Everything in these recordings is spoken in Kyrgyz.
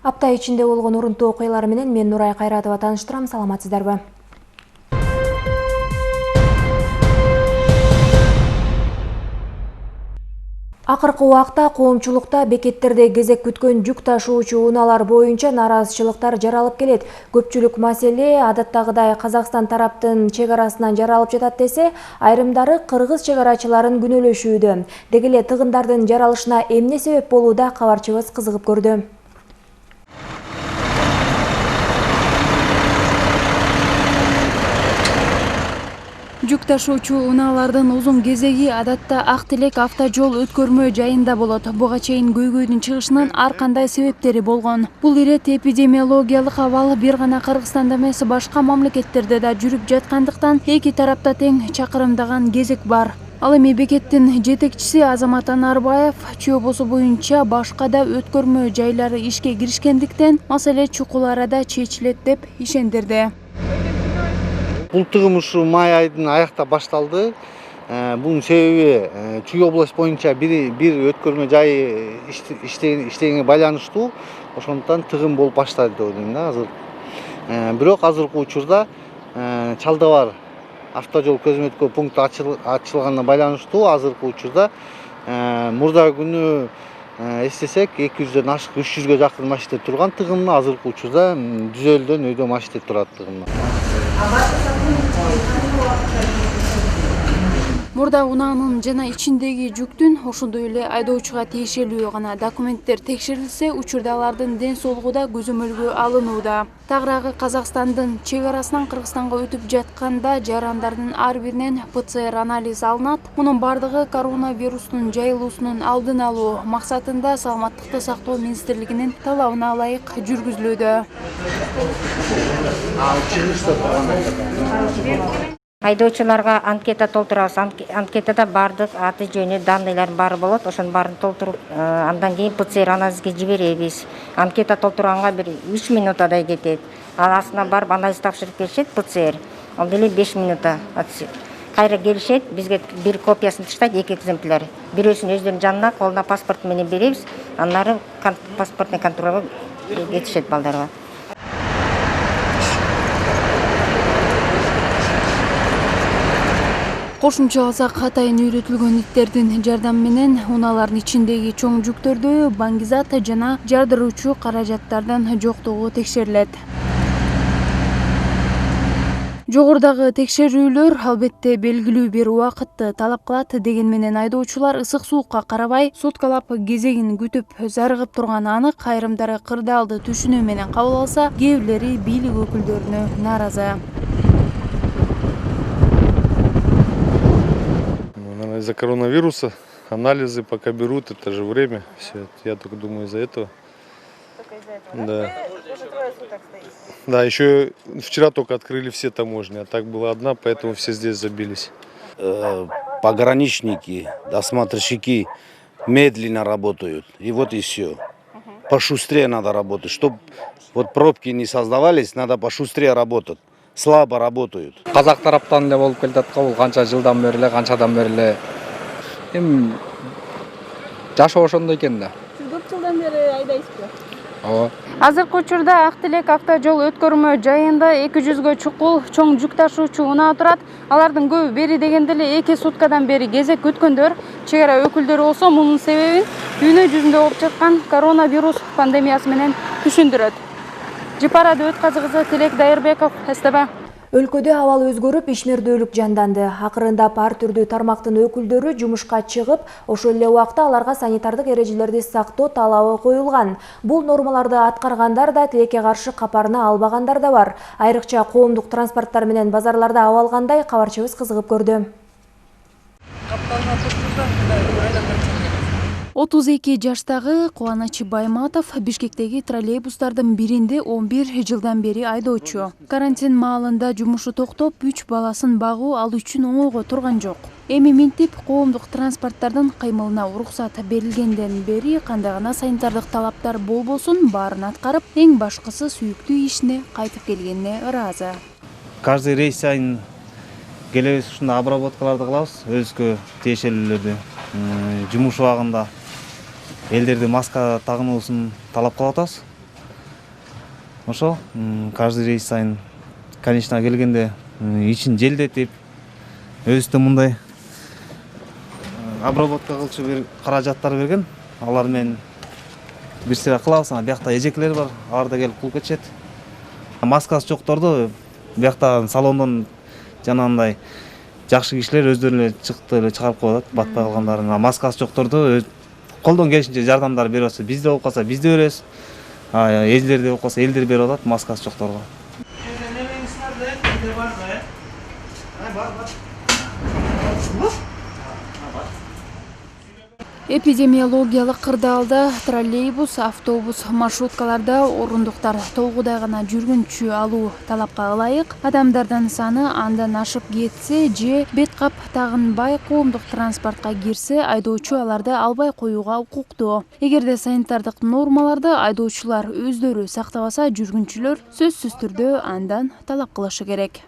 Апта ичинде болгон урунтуу окуялар менен мен Нурай Кайратова тааныштырам. Саламатсыздарбы? Акыркы убакта коомчулукта бекеттерде кезек күткөн жүк ташуучу унаалар боюнча нааразычылыктар жаралып келет. Көпчүлүк маселе адаттагыдай Казакстан тараптын чек арасынан жаралып жатат десе, айрымдары кыргыз чек арачыларын күнөөлөшүүдө. Деги эле тыгындардын жаралышына эмне себеп болууда, кабарчыбыз кызыгып көрдү. Жүк ташуучу унаалардын узун кезеги адатта Ак Тилек автожол өткөрмө жайында болот. Буга чейин көйгөйдүн чыгышынын ар кандай себептери болгон. Бул ирет эпидемиологиялык абал бир гана Кыргызстанда эмес, башка мамлекеттерде да жүрүп жаткандыктан эки тарапта тең чакырымдаган кезек бар. Ал эми бекеттин жетекчиси Азамат Анарбаев чөбосу боюнча башка да өткөрмө жайлары ишке киришкендиктен маселе чукул арада чечилет деп ишендирди. Бул тыгым ушу май айдын аякта башталды. Бунун себеби Чүй область боюнча бир өткөрмө жайы иштегенге байланыштуу. Ошондуктан тыгым болуп баштады деп ойлойм да азыр. Бирок азыркы учурда Чалдабар автожол көзөмөлдөө пункту ачылганына байланыштуу азыркы учурда мурда күнү эстесек 200дөн ашык 300ге жакын машина турган тыгымны азыркы учурда 150дөн өйдө машина турат тыгымны. Мурда унаанын жана ичиндеги жүктүн, ошондой эле айдоочуга тиешелүү гана документтер текшерилсе, учурда алардын ден соолугу да көзөмөлгө алынууда. Тагыраагы Казакстандын чек арасынан Кыргызстанга өтүп жатканда жарандардын ар биринен ПЦР анализ алынат. Мунун бардыгы коронавирустун жайылуусунун алдын алуу максатында Саламаттыкты сактоо министрлигинин талабына ылайык жүргүзүлүүдө. Айдоочуларга анкета толтурабыз. Анкетада бардык аты жөнү, данныйлар баары болот. Ошонун баарын толтуруп, андан кийин ПЦР анализге жиберебиз. Анкета толтурганга бир 3 минутадай кетет. Астына барып анализ тапшырып келишет ПЦР. Ал деле 5 минута. Кайра келишет, бизге бир копиясын таштайт, 2 экземпляр. Бирөөсүн өздөрүнүн жанына, колуна паспорт менен беребиз. Андан паспортный контролго кетишет балдарга. Кошумча алсак, атайын үйрөтүлгөн иттердин жардамы менен унаалардын ичиндеги чоң жүктөрдө баңгизат жана жардыруучу каражаттардын жоктугу текшерилет. Жогорудагы текшерүүлөр албетте белгилүү бир убакытты талап кылат. Деген менен айдоочулар ысык суукка карабай суткалап кезегин күтүп зарыгып турганы анык. Айрымдары кырдаалды түшүнүү менен кабыл алса, кээ бирлери бийлик өкүлдөрүнө нааразы. Из-за коронавируса анализы пока берут, это же время. Все, я только думаю из-за этого. Только из-за этого? Да. Уже 3 суток стоите. Да, еще вчера только открыли все таможни, а так была одна, поэтому все здесь забились. Пограничники, досмотрщики медленно работают, и вот и все. Пошустрее надо работать, чтобы вот пробки не создавались, надо пошустрее работать. Слабо работают. Казак тараптан эле болуп келатат, бул канча жылдан бери эле, канчадан бери эле. Эми жашоо ошондой экен да. Сиз көп жылдан бери айдайсызбы? Ооба. Азыркы учурда Ак Тилек автожол өткөрмө жайында 200гө чукул чоң жүк ташуучу унаа турат. Алардын көбү бери дегенде эле 2 суткадан бери кезек күткөндөр. Чек ара өкүлдөрү болсо мунун себебин дүйнө жүзүндө болуп жаткан коронавирус пандемиясы менен түшүндүрөт. Жипарады Өтказы Тилек Дайырбеков, СТБ. Өлкөдө абал өзгөрүп, ишмердүүлүк жанданды. Акырындап ар түрдүү тармактын өкүлдөрү жумушка чыгып, ошол эле убакта аларга санитардык эрежелерди сактоо талабы коюлган. Бул нормаларды аткаргандар да, тилекке каршы капарына албагандар да бар. Айрыкча коомдук транспорттар менен базарларда аба алгандай кабарчыбыз кызыгып көрдү. 32 жаштагы Кубаныч Байматов Бишкектеги троллейбустардын биринде 11 жылдан бери айдоочу. Карантин маалында жумушу токтоп, 3 баласын багуу ал үчүн оңойго турган жок. Эми минтип коомдук транспорттардын кыймылына уруксат берилгенден бери кандай гана санитардык талаптар болбосун баарын аткарып, эң башкысы сүйүктүү ишине кайтып келгенине ыраазы. Каждый рейс сайын келебиз, ушундай обработкаларды кылабыз, өзгө тиешелүүлөрдү. Жумуш убагында элдерди маска тагынуусун талап кылып атабыз. ошол каждый рейс сайын конечно келгенде ичин желдетип өзүбүздө мындай обработка кылчу бир каражаттар берген, алар менен бир сыйра кылабыз. Биякта эжекелер бар, алар да келип кылып кетишет. Маскасы жокторду биякта салондон жанагындай жакшы кишилер өздөрү эле чыкты эле чыгарып коюп атат, батпай калгандарын. Маскасы жокторду колдон келишинче жардамдар берип атса, бизде болуп калса бизде беребиз. Элдерде болуп калса элдер берип атат маскасы жокторго. Эпидемиологиялык кырдаалда троллейбус, автобус, маршруткаларда орундуктар толгудай гана жүргүнчү алуу талапка ылайык. Адамдардын саны андан ашып кетсе же бет кап тагынбай коомдук транспортко кирсе, айдоочу аларды албай коюуга укуктуу. Эгерде санитардык нормаларды айдоочулар өздөрү сактабаса, жүргүнчүлөр сөзсүз түрдө андан талап кылышы керек.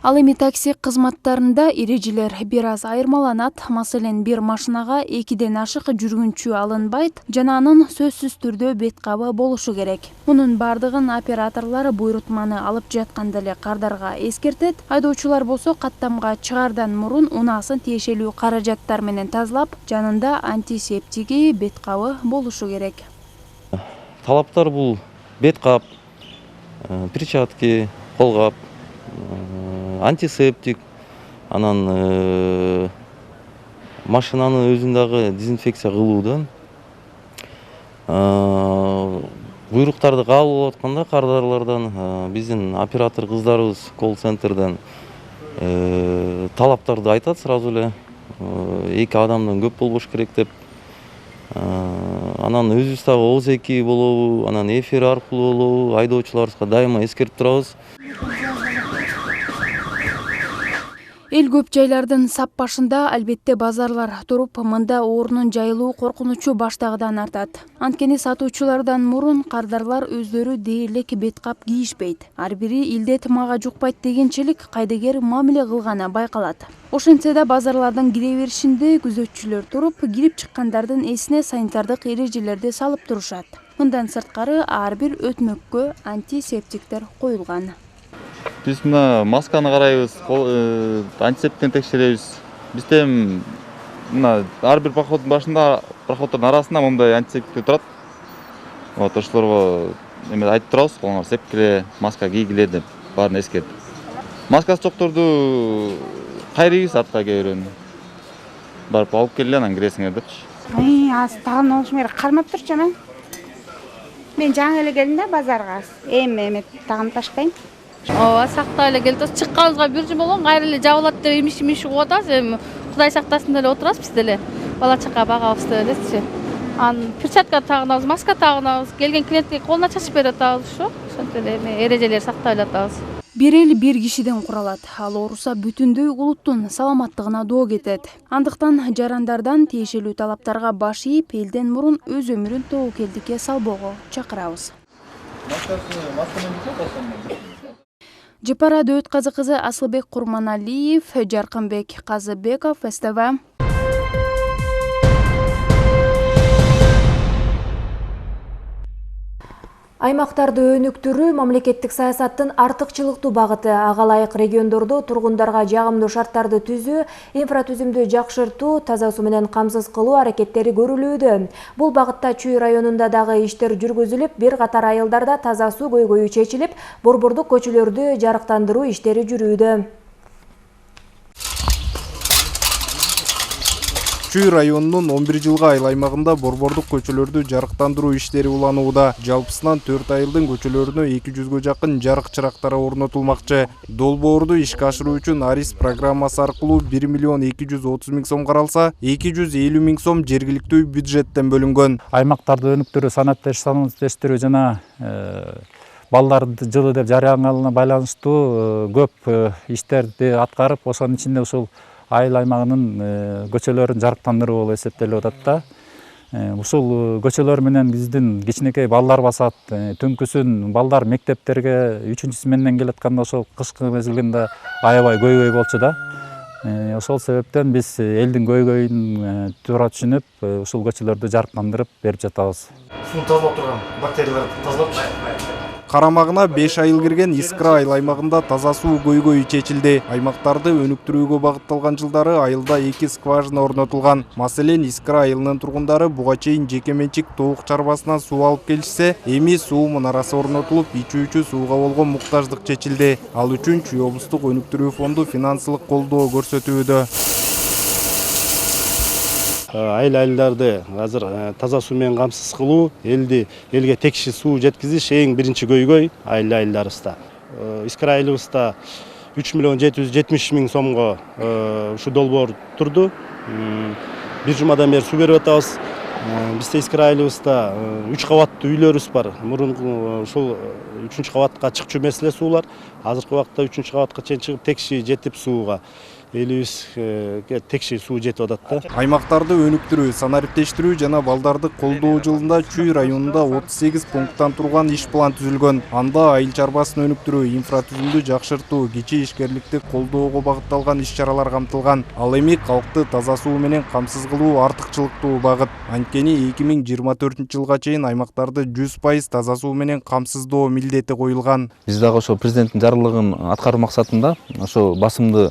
Ал эми такси кызматтарында эрежелер бир аз айырмаланат. Маселен, бир машинага 2ден ашык жүргүнчү алынбайт жана анын сөзсүз түрдө бет кабы болушу керек. Мунун бардыгын операторлор буйрутманы алып жатканда эле кардарга эскертет. Айдоочулар болсо каттамга чыгаардан мурун унаасын тиешелүү каражаттар менен тазалап, жанында антисептиги, бет кабы болушу керек. Талаптар бул бет кап, перчатки, колгап, антисептик, анан машинаны өзүндөгү дезинфекция кылуудан, буйруктарды кабыл болуп атканда кардарлардан, биздин оператор кыздарыбыз колл-центрден талаптарды айтат сразу эле, 2 адамдан көп болбош керек деп. Анан өзүбүз дагы ооз эки болобу, анан эфир аркылуу болобу, айдоочуларыбызга дайыма эскертип турабыз. Эл көп жайлардын сап башында албетте базарлар туруп, мында орунун жайылуу коркунучу баштагыдан артат. Анткени сатуучулардан мурун кардарлар өздөрү дээрлик бет кап кийишпейт. Ар бири илдет мага жукпайт дегенчелик кайдыгер мамиле кылганы байкалат. Ошентсе да базарлардын кире беришинде күзөтчүлөр туруп, кирип чыккандардын эсине санитардык эрежелерди салып турушат. Мындан сырткары ар бир өтмөккө антисептиктер коюлган. Биз мына масканы карайбыз, антисептиктен текшеребиз. Бизде мына ар бир проходдун башында, проходдордун арасында мындай антисептик турат. Вот ошолорго айтып турабыз, колуңар сепкиле, маска кийгиле деп баарын эскертип. Маскасы жокторду кайрыйбыз артка кээ барып алып келе, анан киресиңер депчи. Аз тагын болуш керек, кармап турчу анан. Мен жаңы эле келдим да базарга. Эми тагын таштайм. Ооба, сактай эле келип атабыз. Чыкканыбызга бир жыл болгон, кайра эле жабылат деп имиш угуп атабыз. Эми Кудай сактасын деле отурабыз биз деле. Бала чака багабыз деп элечи. Анан перчатка тагынабыз, маска тагынабыз. Келген клиентке колуна чачып берип атабыз ушу. Ошентип эле эми эрежелерди сактай эле атабыз. Бир эл бир кишиден куралат. Ал ооруса бүтүндөй улуттун саламаттыгына доо кетет. Андыктан жарандардан тиешелүү талаптарга баш ийип, элден мурун өз өмүрүн тобокелдикке салбоого чакырабыз. Жапара Дөөтказы кызы Асылбек Курманалиев, Жаркынбек Казыбеков, СТВ. Аймактарды өнүктүрүү мамлекеттик саясаттын артыкчылыктуу багыты. Ага ылайык региондордо тургундарга жагымдуу шарттарды түзүү, инфратүзүмдү жакшыртуу, таза суу менен камсыз кылуу аракеттери көрүлүүдө. Бул багытта Чүй районунда дагы иштер жүргүзүлүп, бир катар айылдарда таза суу көйгөйү чечилип, борбордук көчөлөрдү жарыктандыруу иштери жүрүүдө. Чүй районунун 11 жылга айыл аймагында борбордук көчөлөрдү жарыктандыруу иштери уланууда. Жалпысынан 4 айылдын көчөлөрүнө 200гө жакын жарык чырактары орнотулмакчы. Долбоорду ишке ашыруу үчүн Арис программасы аркылуу 1 миллион 230 миң сом каралса, 250 миң сом жергиликтүү бюджеттен бөлүнгөн. Аймактарды өнүктүрүү, санаптештирүү жана балдарды жылы деп жарыянганына байланыштуу көп иштерди аткарып, ошонун ичинде ушул айыл аймагынын көчөлөрүн жарыктандыруу болуп эсептелип атат да. Ушул көчөлөр менен биздин кичинекей балдар басат. Түнкүсүн балдар мектептерге 3-сменден келатканда ошол кышкы мезгилинде аябай көйгөй болчу да. Ошол себептен биз элдин көйгөйүн туура түшүнүп, ушул көчөлөрдү жарыктандырып берип жатабыз. Сууну тазалап турган бактерияларды тазалапчы. Карамагына 5 айыл кирген Искра айыл аймагында таза суу көйгөйү чечилди. Аймактарды өнүктүрүүгө багытталган жылдары айылда 2 скважина орнотулган. Маселен, Искра айылынын тургундары буга чейин жеке менчик тоок чарбасынан суу алып келишсе, эми суу мунарасы орнотулуп, ичүүчү сууга болгон муктаждык чечилди. Ал үчүн Чүй облустук өнүктүрүү фонду финансылык колдоо көрсөтүүдө. Айыл-айылдарды азыр таза суу менен камсыз кылуу, элге текши суу жеткизиш эң биринчи көйгөй айыл-айылдарыбызда. Искра айылыбызда 3 миллион 770 миң сомго ушу долбоор турду. Бир жумадан бери суу берип атабыз. Бизде Искра айылыбызда 3 кабаттуу үйлөрүбүз бар. Мурун ушул 3-чү кабатка чыкчу маселе суулар. Азыркы убакта 3-чү кабатка чейин чыгып текши жетип сууга элибизге текши суу жетип атат да. Аймактарды өнүктүрүү, санариптештирүү жана балдарды колдоо жылында Чүй районунда 38 пункттан турган иш план түзүлгөн. Анда айыл чарбасын өнүктүрүү, инфратүзүмдү жакшыртуу, кичи ишкерликти колдоого багытталган иш-чаралар камтылган. Ал эми калкты таза суу менен камсыз кылуу артыкчылыктуу багыт. Анткени 2024-жылга чейин аймактарды 100% таза суу менен камсыздоо милдети коюлган. Биз дагы ошо президенттин жарлыгын аткаруу максатында ошо басымды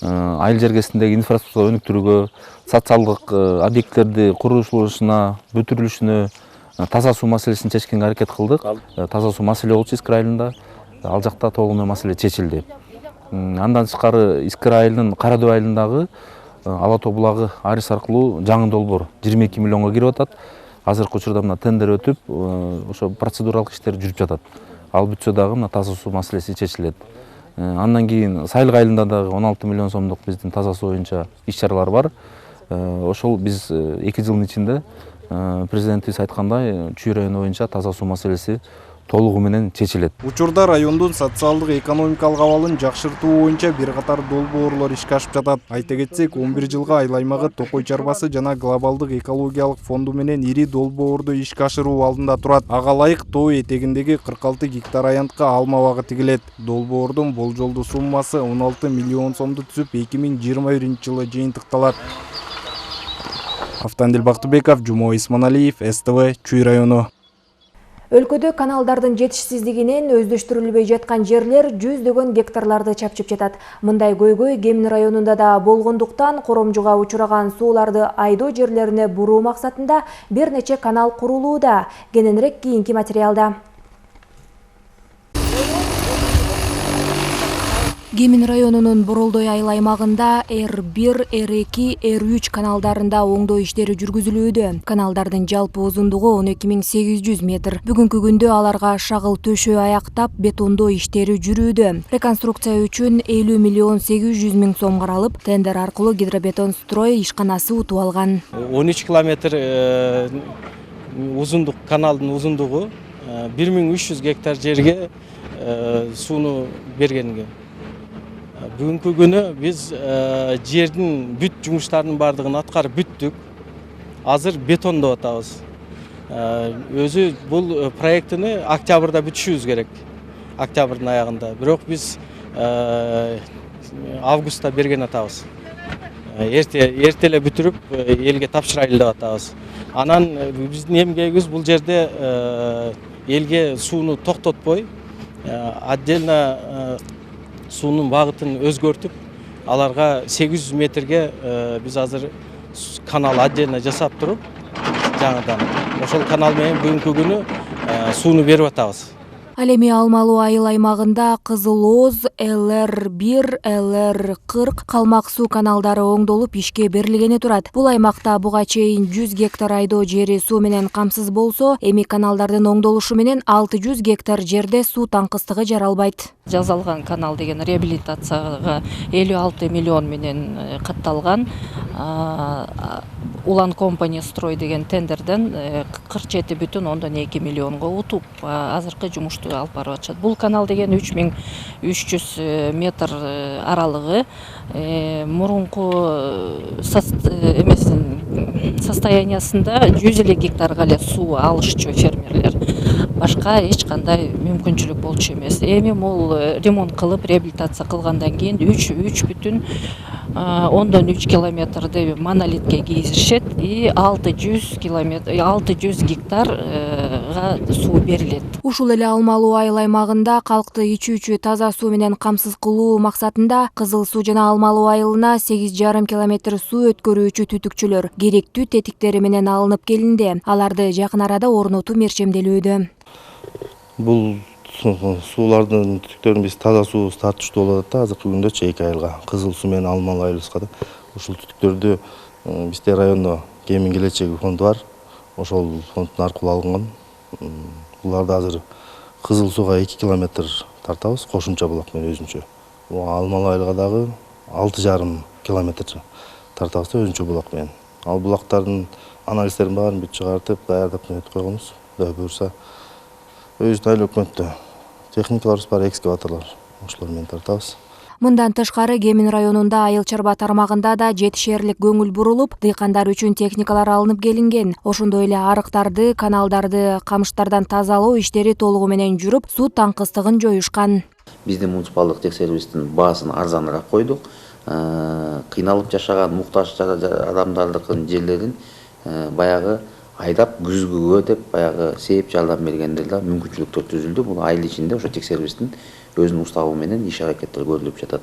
айыл жергесиндеги инфраструктура өнүктүрүүгө, социалдык объекттерди курулушуна, бүтүрүлүшүнө таза суу маселесин чечкенге аракет кылдык. Таза суу маселе болчу Искра айылында. Ал жакта толугу менен маселе чечилди. Андан тышкары Искра айылынын Кара Дөбө айылындагы Ала Тоо булагы Арис аркылуу жаңы долбоор 22 миллионго кирип атат. Азыркы учурда мына тендер өтүп, ошо процедуралык иштер жүрүп жатат. Ал бүтсө дагы мына таза суу маселеси чечилет. Андан кийин Сайылга айылында дагы 16 миллион сомдук биздин таза суу боюнча иш-чаралар бар. Ошол биз 2 жылдын ичинде президентибиз айткандай Чүй району боюнча таза суу маселеси толугу менен чечилет. Учурда райондун социалдык экономикалык абалын жакшыртуу боюнча бир катар долбоорлор ишке ашып жатат. Айта кетсек, 11 жылга айыл аймагы Токой чарбасы жана глобалдык экологиялык фонду менен ири долбоорду ишке ашыруу алдында турат. Ага ылайык тоо этегиндеги 46 гектар аянтка алма багы тигилет. Долбоордун болжолдуу суммасы 16 миллион сомду түзүп, 2021-жылы жыйынтыкталат. Автандил Бактыбеков, Жумоо Исманалиев, СТВ, Чүй району. Өлкөдө каналдардын жетишсиздигинен өздөштүрүлбөй жаткан жерлер жүздөгөн гектарларды чапчып жатат. Мындай көйгөй Кемин районунда да болгондуктан коромжуга учураган сууларды айдоо жерлерине буруу максатында бир нече канал курулууда. Кененирээк кийинки материалда. Кемин районунун Боролдой айыл аймагында R1, R2, R3 каналдарында оңдоо иштери жүргүзүлүүдө. Каналдардын жалпы узундугу 12.800 метр. Бүгүнкү күндө аларга шагыл төшөө аяктап, бетондоо иштери жүрүүдө. Реконструкция үчүн 50 миллион 800 миң сом каралып, тендер аркылуу Гидробетон строй ишканасы утуп алган. 13 километр узундук каналдын узундугу 1300 гектар жерге сууну бергенге. Бүгүнкү күнү биз жердин бүт жумуштарынын бардыгын аткарып бүттүк. Азыр бетондоп атабыз. Өзү бул проектини октябрда бүтүшүбүз керек. Октябрдын аягында. Бирок биз августта берген атабыз. Эрте эле бүтүрүп элге тапшырайлы деп атабыз. Анан биздин эмгегибиз бул жерде элге сууну токтотпой, отдельно суунун багытын өзгөртүп, аларга 800 метрге биз азыр канал отдельно жасап туруп, жаңыдан ошол канал менен бүгүнкү күнү сууну берип атабыз. Ал эми Алмалуу айыл аймагында Кызыл Оз, LR1, LR40 калмак суу каналдары оңдолуп ишке берилгени турат. Бул аймакта буга чейин 100 гектар айдоо жери суу менен камсыз болсо, эми каналдардын оңдолушу менен 600 гектар жерде суу таңкыстыгы жаралбайт. Жазалган канал деген реабилитацияга 56 миллион менен катталган. Улан компания строй деген тендерден 47,2 миллионго утуп азыркы жумушту алып барып атышат. Бул канал деген 3300 метр аралыгы мурунку состояниясында 100 эле гектарга эле суу алышчу фермерлер. Башка эч кандай мүмкүнчүлүк болчу эмес. Эми бул ремонт кылып реабилитация кылгандан кийин 3,5 10-3 километрді монолитке кийгизишет и 600 гектарға суу берилет. Ушул эле Алмалуу айыл аймагында калкты ичүүчү таза суу менен камсыз кылуу максатында Кызыл суу жана Алмалуу айылына 8,5 километр суу өткөрүүчү түтүкчүлөр керектүү тетиктери менен алынып келинди. Аларды жакын арада орнотуу мерчемделүүдө. Бул суулардын түтүктөрүн биз таза суу тартыштуу болот да азыркы күндө 2 айылга Кызыл суу менен Алмалуу айылыбызга да. Ушул түтүктөрдү бизде райондо Кемин келечеги фонду бар. Ошол фонддун аркылуу алынган. Буларды азыр Кызыл сууга 2 километр тартабыз, кошумча булак менен өзүнчө. Алмалуу айылга дагы 6,5 километр тартабыз да өзүнчө булак менен. Ал булактардын анализдерин баарын бүт чыгартып, даярдап өтүп койгонбуз. Кудай буюрса өзүнүн айыл өкмөттө техникаларыбыз бар, экскаваторлор, ошолор менен тартабыз. Мындан тышкары Кемин районунда айыл чарба тармагында да жетишерлик көңүл бурулуп, дыйкандар үчүн техникалар алынып келинген. Ошондой эле арыктарды, каналдарды, камыштардан тазалоо иштери толугу менен жүрүп, суу таңкыстыгын жоюшкан. Биздин муниципалдык текшерүүбүздүн баасын арзаныраак койдук. Кыйналып жашаган муктаж адамдардын жерлерин баягы айдап күзгүгө деп баягы сээп жардам бергендер да мүмкүнчүлүктөр түзүлдү. Бул айыл ичинде ошо текшерүүбүздүн өзүнүн уставы менен иш аракеттер көрүлүп жатат.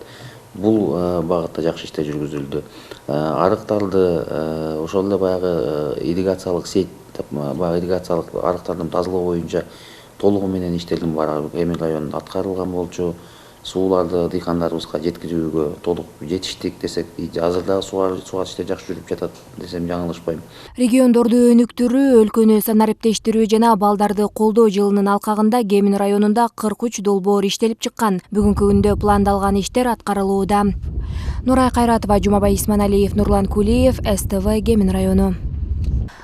Бул багытта жакшы иштер жүргүзүлдү. Арыктарды ошол эле баягы ирригациялык сеть, баягы ирригациялык арыктардын тазалоо боюнча толугу менен иштердин баары Кемин районунда аткарылган болчу. Сууларды дыйкандарыбызга жеткизүүгө толук жетиштик десек, азыр дагы суу иштери жакшы жүрүп жатат десем жаңылышпайм. Региондорду өнүктүрүү, өлкөнү санариптештирүү жана балдарды колдоо жылынын алкагында Кемин районунда 43 долбоор иштелип чыккан. Бүгүнкү күндө пландалган иштер аткарылууда. Нурай Кайратова, Жумабай Исманалиев, Нурлан Кулиев, СТВ, Кемин району.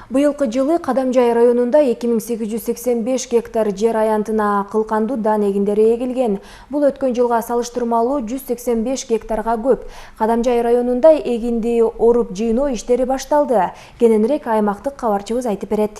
Быйылкы жылы Кадамжай районунда 2885 гектар жер аянтына кылкандуу дан эгиндери эгилген. Бул өткөн жылга салыштырмалуу 185 гектарга көп. Кадамжай районунда эгинди оруп жыйноо иштери башталды. Кененирээк аймактык кабарчыбыз айтып берет.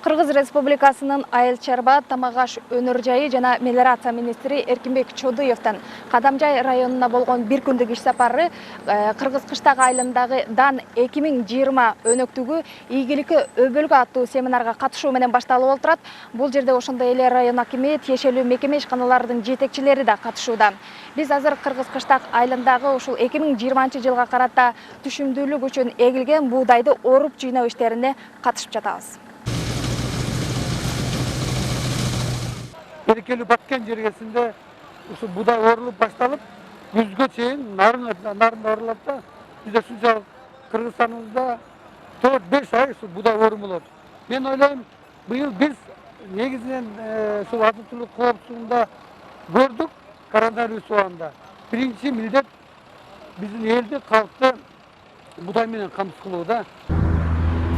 Кыргыз Республикасынын айыл чарба, тамак аш өнөр жайы жана мелиорация министри Эркинбек Чодуевдин Кадамжай районуна болгон бир күндүк иш сапары Кыргыз кыштак айылындагы дан 2020 өнөктүгү ийгиликке өбөлгө аттуу семинарга катышуу менен башталып отурат. Бул жерде ошондой эле район акими, тиешелүү мекеме ишканалардын жетекчилери да катышууда. Биз азыр Кыргыз кыштак айылындагы ушул 2020 жылга карата түшүмдүүлүк үчүн эгилген буудайды оруп жыйноо иштерине катышып жатабыз. Берекелүү Баткен жергесинде ушу будай орулуп башталып, күзгө чейин нарын орулат да, бизде ушунчалык Кыргызстаныбызда 4-5 ай ушу будай орун болот. Мен ойлойм, быйыл биз негизинен ушул азык-түлүк коопсуздугунда көрдүк коронавирус убагында. Биринчи милдет биздин элди, калкты будай менен камсыз кылуу да.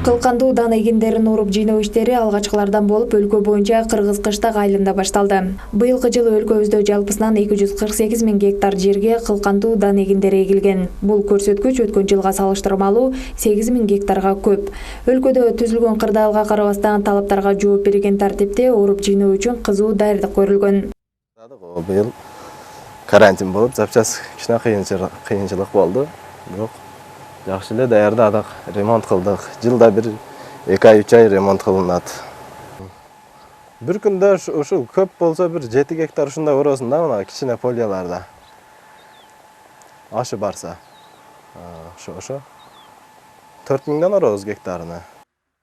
Кылкандуу дан эгиндерин оруп жыйноо иштери алгачкылардан болуп өлкө боюнча Кыргыз кыштак айылында башталды. Быйылкы жылы өлкөбүздө жалпысынан 248 000 гектар жерге кылкандуу дан эгиндери эгилген. Бул көрсөткүч өткөн жылга салыштырмалуу 8 000 гектарга көп. Өлкөдө түзүлгөн кырдаалга карабастан талаптарга жооп берген тартипте оруп жыйноо үчүн кызуу даярдык көрүлгөн. Быйыл карантин болуп, запчас кичине кыйынчылык болду. Бирок жакшы эле даярдадык, ремонт кылдык. Жылда бир 2 ай 3 ай ремонт кылынат. Бир күндө ушул көп болсо бир 7 гектар ушундай оросун да, мына кичине полияларда. Ашы барса. Ошо 4000 ороз гектарына.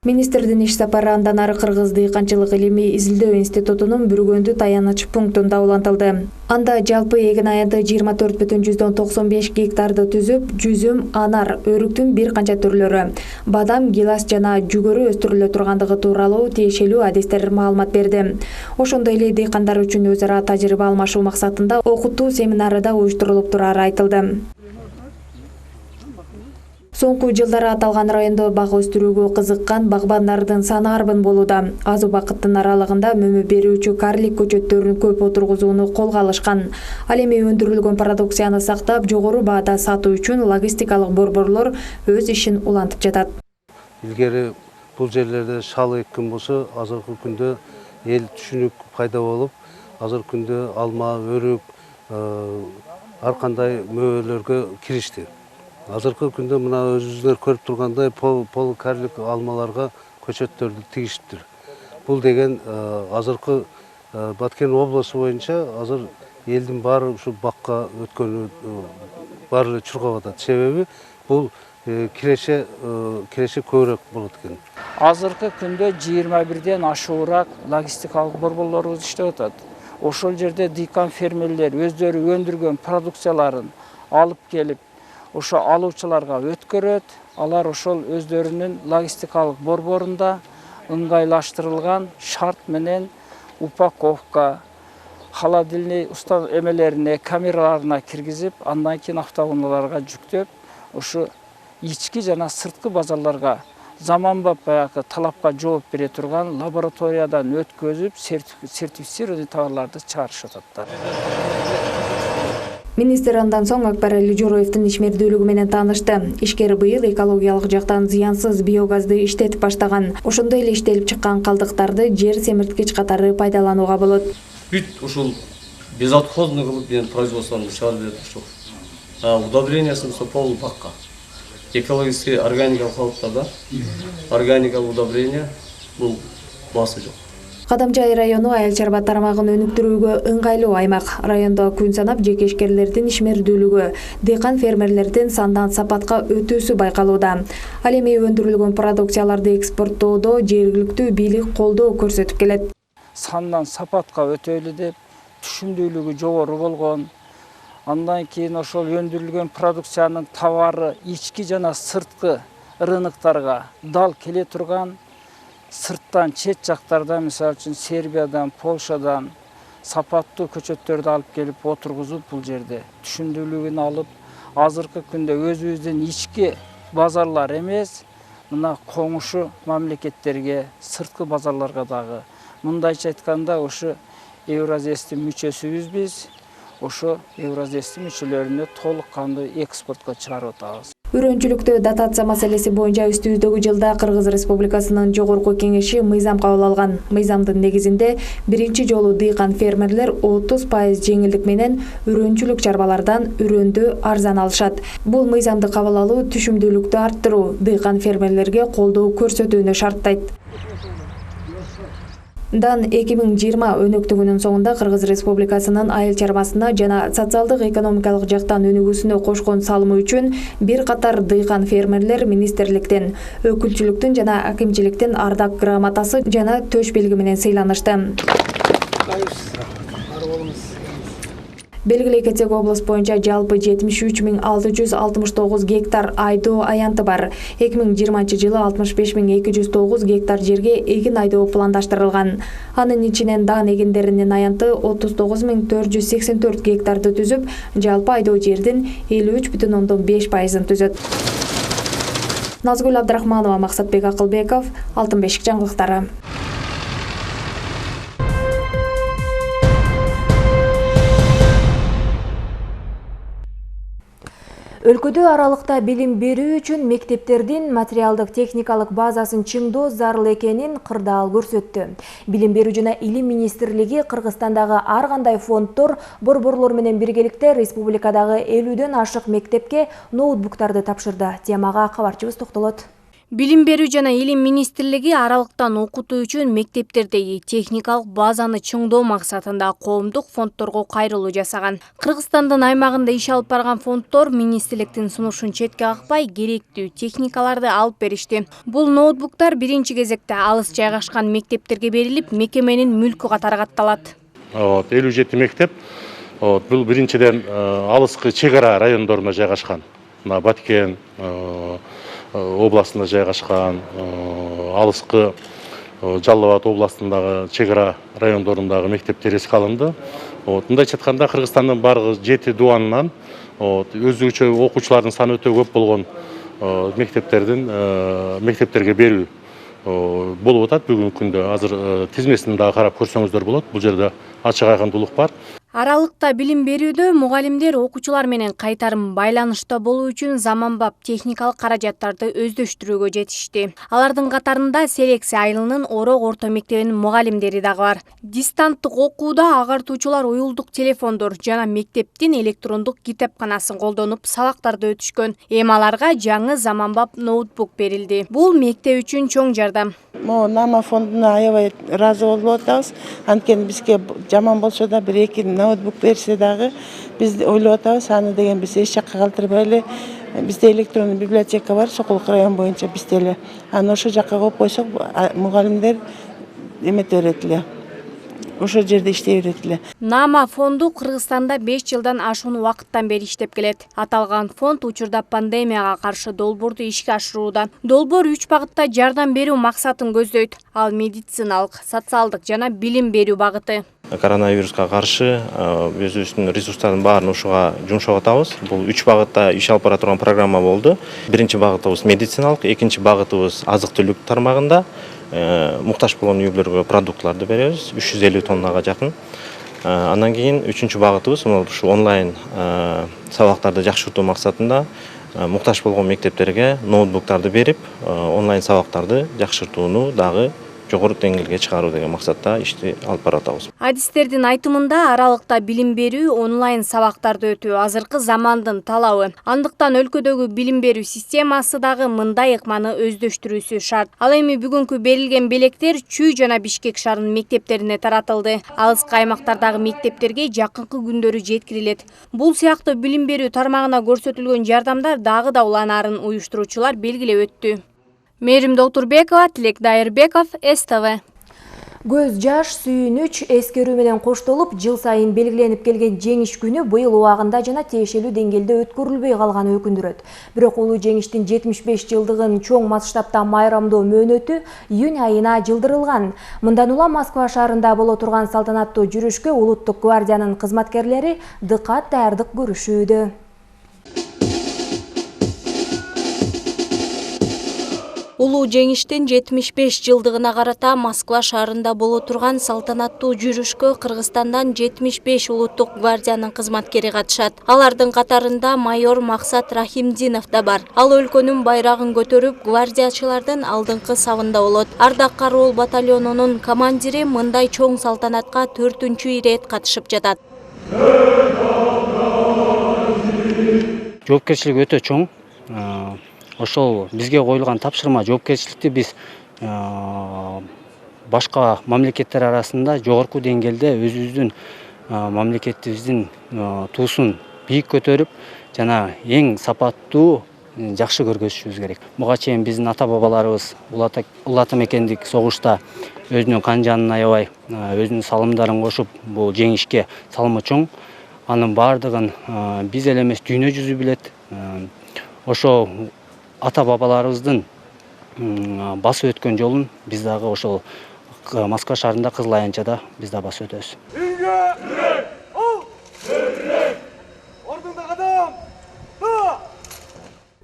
Министрдин иш сапары андан ары Кыргыз дыйканчылык илимий изилдөө институтунун Бүргөндү таяныч пунктунда улантылды. Анда жалпы эгин аянты 24,95 гектарды түзүп, жүзүм, анар, өрүктүн бир канча түрлөрү, бадам, гилас жана жүгөрү өстүрүлө тургандыгы тууралуу тиешелүү адистер маалымат берди. Ошондой эле дыйкандар үчүн өз ара тажрыйба алмашуу максатында окутуу семинары да уюштурулуп турары айтылды. Соңку жылдары аталган райондо бак өстүрүүгө кызыккан багбандардын саны арбын болууда. Аз убакыттын аралыгында мөмө берүүчү карлик көчөттөрүн көп отургузууну колго алышкан. Ал эми өндүрүлгөн продукцияны сактап, жогору баада сатуу үчүн логистикалык борборлор өз ишин улантып жатат. Илгери бул жерлерде шал эккен болсо, азыркы күндө эл түшүнүк пайда болуп, азыркы күндө алма, өрүк, ар кандай мөөлөргө киришти. Азыркы күндө мына өзүңүздөр көрүп тургандай полукарлик алмаларга көчөттөрдү тигишиптир. Бул деген азыркы Баткен облусу боюнча азыр элдин баары ушу бакка өткөнү баары чуркап атат. Себеби бул киреше көбүрөөк болот экен. Азыркы күндө 21ден ашуураак логистикалык борборлорубуз иштеп атат. Ошол жерде дыйкан фермерлер өздөрү өндүргөн продукцияларын алып келип, ошо алуучуларга өткөрөт. Алар ошол өздөрүнүн логистикалык борборунда ыңгайлаштырылган шарт менен упаковка, холодильный эмелерине, камераларына киргизип, андан кийин автоунааларга жүктөп, ушу ички жана сырткы базарларга заманбап баягы талапка жооп бере турган лабораториядан өткөзүп, сертифицированный товарларды чыгарышып атат. Министр андан соң Акбарали Жороевдин ишмердүүлүгү менен таанышты. Ишкер быйыл экологиялык жактан зыянсыз биогазды иштетип баштаган. Ошондой эле иштелип чыккан калдыктарды жер семирткич катары пайдаланууга болот. Бүт ушул безотходный кылып производствону чыгарып берет ушул. Удобрениясын полный пакка. Экологический органикалык калыптарда органика удобрения бул баасы жок. Кадамжай району айыл чарба тармагын өнүктүрүүгө ыңгайлуу аймак. Райондо күн санап жекешкерлердин ишмердүүлүгү, дыйкан фермерлердин сандан сапатка өтүүсү байкалууда. Ал эми өндүрүлгөн продукцияларды экспорттоодо жергиликтүү бийлик колдоо көрсөтүп келет. Сандан сапатка өтөлү деп түшүндүүлүгү жогору болгон. Андан кийин ошол өндүрүлгөн продукциянын товары ички жана сырткы рыноктарга дал келе турган. Сырттан чет жактардан, мисалы үчүн Сербиядан, Польшадан сапаттуу көчөттөрдү алып келип отургузуп, бул жерде түшүндүүлүгүн алып, азыркы күндө өзүбүздүн ички базарлар эмес, мына коңушу мамлекеттерге, сырткы базарларга дагы, мындайча айтканда, ушу Евразиядын мүчөсүбүз биз, ошо Евразиядын мүчөлөрүнө толук кандуу экспортко чыгарып атабыз. Үрөнчүлүктө дотация маселеси боюнча үстүбүздөгү жылда Кыргыз Республикасынын Жогорку Кеңеши мыйзам кабыл алган. Мыйзамдын негизинде биринчи жолу дыйкан фермерлер 30% жеңилдик менен үрөнчүлүк чарбалардан үрөндү арзан алышат. Бул мыйзамды кабыл алуу түшүмдүүлүктү арттыруу, дыйкан фермерлерге колдоо көрсөтүүнү шарттайт. Дан 2020 өнөктүгүнүн соңунда Кыргыз Республикасынын айыл чарбасына жана социалдык экономикалык жактан өнүгүүсүнө кошкон салымы үчүн бир катар дыйкан фермерлер министрликтен, өкүлчүлүктүн жана акимчиликтин ардак грамотасы жана төш белги менен сыйланышты. Белгилей кетсек, облус боюнча жалпы 73.669 гектар айдоо аянты бар. 2020 жылы 65.209 гектар жерге эгин айдоо пландаштырылган. Анын ичинен дан эгиндеринин аянты 39.484 гектарды түзүп, жалпы айдоо жердин 53,5%-ын түзөт. Назгүл Абдрахманова, Максатбек Акылбеков, Алтын бешик жаңылыктары. Өлкөдө аралыкта билим берүү үчүн мектептердин материалдык техникалык базасын чыңдоо зарыл экенин Кырдаал көрсөттү. Билим берүү жана илим министрлиги Кыргызстандагы ар кандай фонддор, борборлор менен биргеликте республикадагы 50ден ашык мектепке ноутбуктарды тапшырды. Темага кабарчыбыз токтолот. Билим берүү жана илим министрлиги аралыктан окутуу үчүн мектептердеги техникалык базаны чыңдоо максатында коомдук фонддорго кайрылуу жасаган. Кыргызстандын аймагында иш алып барган фонддор министрликтин сунушун четке какпай керектүү техникаларды алып беришти. Бул ноутбуктар биринчи кезекте алыс жайгашкан мектептерге берилип, мекеменин мүлкү катары катталат. 57 мектеп бул биринчиден алыскы чек ара райондоруна жайгашкан. Баткен областында жайгашкан, алыскы Жалал Абад областындагы чек ара райондорундагы мектептер эске алынды. Мындайча айтканда Кыргызстандын бардыгы 7 дуанынан өзүнчө окуучулардын саны өтө көп болгон мектептерге берүү болуп атат бүгүнкү күндө. Азыр тизмесин дагы карап көрсөңүздөр болот. Бул жерде ачык айкындуулук бар. Аралыкта билим берүүдө мугалимдер окуучулар менен кайтарым байланышта болуу үчүн заманбап техникалык каражаттарды өздөштүрүүгө жетишти. Алардын катарында селекция айылынын Орок орто мектебинин мугалимдери дагы бар. Дистанттык окууда агартуучулар уюлдук телефондор жана мектептин электрондук китепканасын колдонуп сабактарды өтүшкөн. Эми аларга жаңы заманбап ноутбук берилди. Бул мектеп үчүн чоң жардам. Нама фондуна аябай ыраазы болуп атабыз. Анткени бизге жаман болсо да бир-эки ноутбук берсе дагы биз ойлоп атабыз, аны деген биз эч жакка калтырбай эле. Бизде электрондук библиотека бар, Сокулук район боюнча бизде эле. Аны ошо жакка коюп койсок, мугалимдер эмете берет эле. Ошо жерде иштей берет эле. Нама фонду Кыргызстанда 5 жылдан ашуун убакыттан бери иштеп келет. Аталган фонд учурда пандемияга каршы долбоорду ишке ашырууда. Долбоор 3 багытта жардам берүү максатын көздөйт. Ал медициналык, социалдык жана билим берүү багыты. Коронавируска каршы өзүбүздүн ресурстардын баарын ушуга жумшап атабыз. Бул 3 багытта иш алып бара турган программа болду. Биринчи багытыбыз медициналык, экинчи багытыбыз азык-түлүк тармагында муктаж болгон үй бүлөлөргө продуктларды беребиз, 350 тоннага жакын. Андан кийин үчүнчү багытыбыз ушу онлайн сабактарды жакшыртуу максатында муктаж болгон мектептерге ноутбуктарды берип, онлайн сабактарды жакшыртууну дагы жогору деңгээлге чыгаруу деген максатта ишти алып баратабыз. Адистердин айтымында аралыкта билим берүү, онлайн сабактарды өтүү азыркы замандын талабы. Андыктан өлкөдөгү билим берүү системасы дагы мындай ыкманы өздөштүрүүсү шарт. Ал эми бүгүнкү берилген белектер Чүй жана Бишкек шаарынын мектептерине таратылды. Алыскы аймактардагы мектептерге жакынкы күндөрү жеткирилет. Бул сыяктуу билим берүү тармагына көрсөтүлгөн жардамдар дагы да уланаарын уюштуруучулар белгилеп өттү. Мээрим Доктурбекова, Тилек Дайырбеков, СТВ. Көз жаш, сүйүнүч, эскерүү менен коштолуп, жыл сайын белгиленип келген жеңиш күнү быйыл убагында жана тиешелүү деңгээлде өткөрүлбөй калганы өкүндүрөт. Бирок улуу жеңиштин 75 жылдыгын чоң масштабта майрамдоо мөөнөтү июнь айына жылдырылган. Мындан улам Москва шаарында боло турган салтанаттуу жүрүшкө Улуттук гвардиянын кызматкерлери дыкат даярдык көрүшүүдө. Улуу жеңиштин 75 жылдыгына карата Москва шаарында боло турган салтанаттуу жүрүшкө Кыргызстандан 75 улуттук гвардиянын кызматкери катышат. Алардын катарында майор Максат Рахимдинов да бар. Ал өлкөнүн байрагын көтөрүп, гвардиячылардын алдыңкы сабында болот. Ардак Кароол батальонунун командири мындай чоң салтанатка 4-үчү ирет катышып жатат. Жоопкерчилик өтө чоң. Ошол бизге коюлган тапшырма жоопкерчиликти биз башка мамлекеттер арасында жогорку деңгээлде өзүбүздүн мамлекетибиздин туусун бийик көтөрүп жана эң сапаттуу жакшы көргөзүшүбүз керек. Буга чейин биздин ата бабаларыбыз улата мекендик согушта өзүнүн кан жанын аябай, өзүнүн салымдарын кошуп, бул жеңишке салымы чоң. Анын баардыгын биз эле эмес дүйнө жүзү билет. Ошо ата бабаларыбыздын басып өткөн жолун биз дагы ошол Москва шаарында Кызыл Аянчада биз да басып өтөбүз.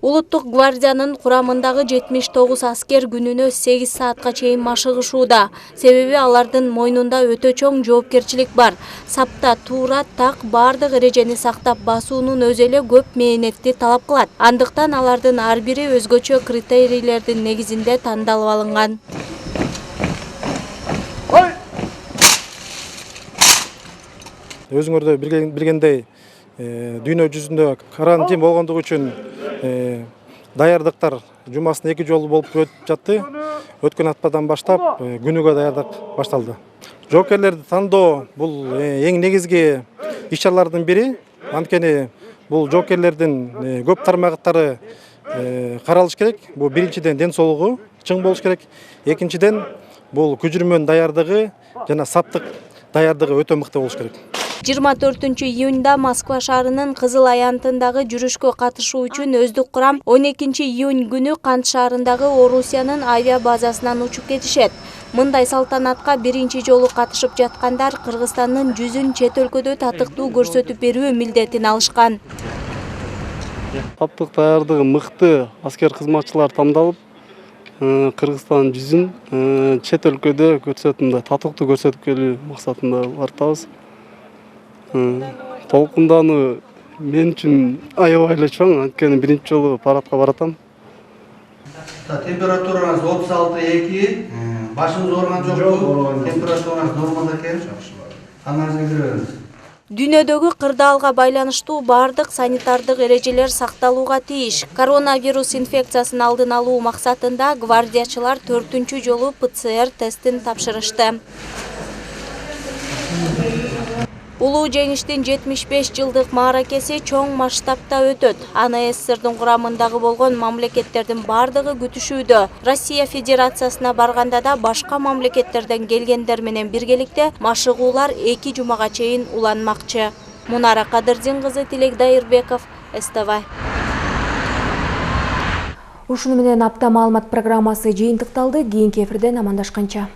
Улуттук гвардиянын курамындагы 79 аскер күнүнө 8 саатка чейин машыгышууда. Себеби алардын мойнунда өтө чоң жоопкерчилик бар. Сапта туура так бардык эрежени сактап басуунун өзү эле көп мээнетти талап кылат. Андыктан алардын ар бири өзгөчө критерийлердин негизинде тандалып алынган. Өзүңөрдө билгендей, дүйнө жүзүндө карантин болгондугу үчүн даярдыктар жумасына 2 жолу болуп өтүп жатты. Өткөн аптадан баштап күнүгө даярдык башталды. Жоокерлерди тандоо бул эң негизги иш-чаралардын бири. Анткени бул жоокерлердин көп тармактары каралыш керек. Бул биринчиден ден соолугу чың болуш керек. Экинчиден бул күжүрмөнүн даярдыгы жана саптык даярдыгы өтө мыкты болуш керек. 24 июньда Москва шаарынын Кызыл Аянтындагы жүрүшкө катышуу үчүн өздүк курам 12 июнь күнү Кант шаарындагы Орусиянын авиабазасынан учуп кетишет. Мындай салтанатка биринчи жолу катышып жаткандар Кыргызстандын жүзүн чет өлкөдө татыктуу көрсөтүп берүү милдетин алышкан. Таптык даярдыгы мыкты аскер кызматчылар тандалып, Кыргызстан жүзүн чет өлкөдө татыктуу көрсөтүп келүү максатында бартабыз. толкундануу мен үчүн аябай эле чоң, анткени биринчи жолу парадка баратам. Температураңыз 36,2, башыңыз ооруган жокпу? Температураңыз нормалда экен? Каныңызга кире бериңиз. Дүйнөдөгү кырдаалга байланыштуу бардык санитардык эрежелер сакталууга тийиш. Коронавирус инфекциясын алдын алуу максатында гвардиячылар 4-чү жолу ПЦР тестин тапшырышты. Улуу жеңиштин 75 жылдык мааракеси чоң масштабта өтөт. Аны СССРдин курамындагы болгон мамлекеттердин бардыгы күтүшүүдө. Россия Федерациясына барганда да башка мамлекеттерден келгендер менен биргеликте машыгуулар 2 жумага чейин уланмакчы. Мунара Кадырдин кызы, Тилек Дайырбеков, СТВ. Ушуну менен апта маалымат программасы жыйынтыкталды. Кийинки эфирден амандашканча.